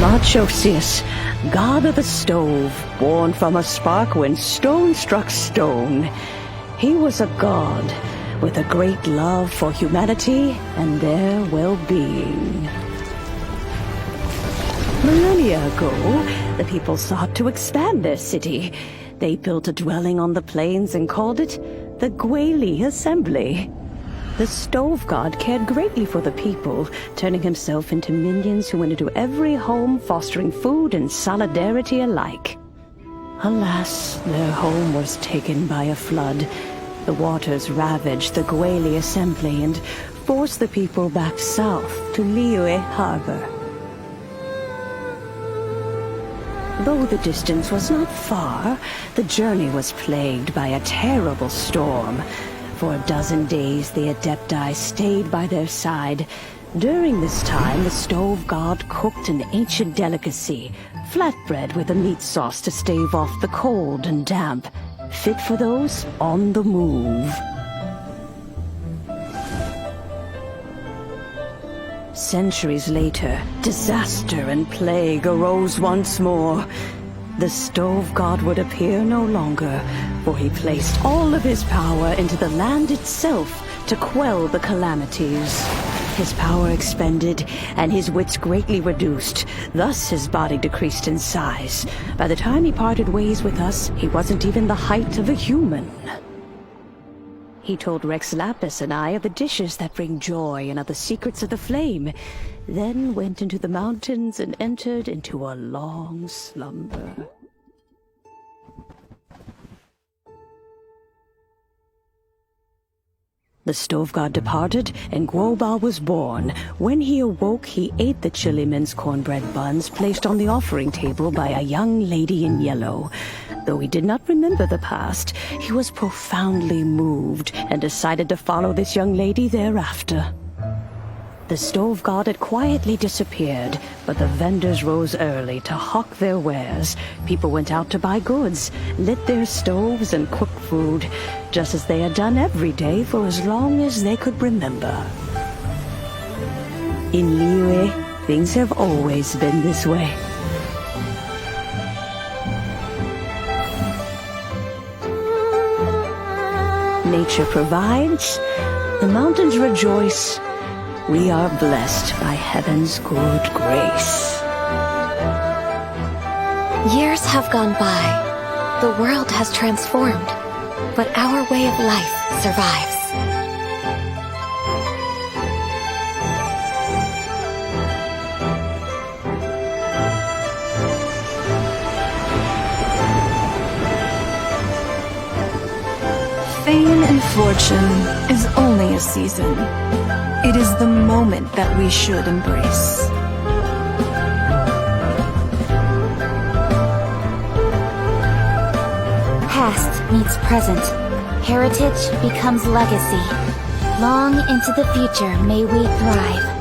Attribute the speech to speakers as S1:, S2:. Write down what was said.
S1: Marchosius, god of the stove, born from a spark when stone struck stone. He was a god with a great love for humanity and their well-being. Millennia ago, the people sought to expand their city. They built a dwelling on the plains and called it the Guoba Assembly. The stove god cared greatly for the people, turning himself into minions who went into every home, fostering food and solidarity alike. Alas, their home was taken by a flood. The waters ravaged the Guoba Assembly and forced the people back south to Liyue Harbor. Though the distance was not far, the journey was plagued by a terrible storm. For a dozen days, the Adepti stayed by their side. During this time, the stove god cooked an ancient delicacy, flatbread with a meat sauce to stave off the cold and damp, fit for those on the move. Centuries later, disaster and plague arose once more. The stove god would appear no longer, for he placed all of his power into the land itself to quell the calamities. His power expended, and his wits greatly reduced. Thus his body decreased in size. By the time he parted ways with us, he wasn't even the height of a human. He told Rex Lapis and I of the dishes that bring joy and of the secrets of the flame, then went into the mountains and entered into a long slumber. The stove god departed, and Guoba was born. When he awoke, he ate the chilimen's cornbread buns placed on the offering table by a young lady in yellow. Though he did not remember the past, he was profoundly moved and decided to follow this young lady thereafter. The stove god had quietly disappeared, but the vendors rose early to hawk their wares. People went out to buy goods, lit their stoves, and cooked food, just as they had done every day for as long as they could remember. In Liyue, things have always been this way. Nature provides, the mountains rejoice. We are blessed by heaven's good grace.
S2: Years have gone by. The world has transformed, but our way of life survives.
S3: Fame and fortune is only a season. It is the moment that we should embrace.
S2: Past meets present. Heritage becomes legacy. Long into the future may we thrive.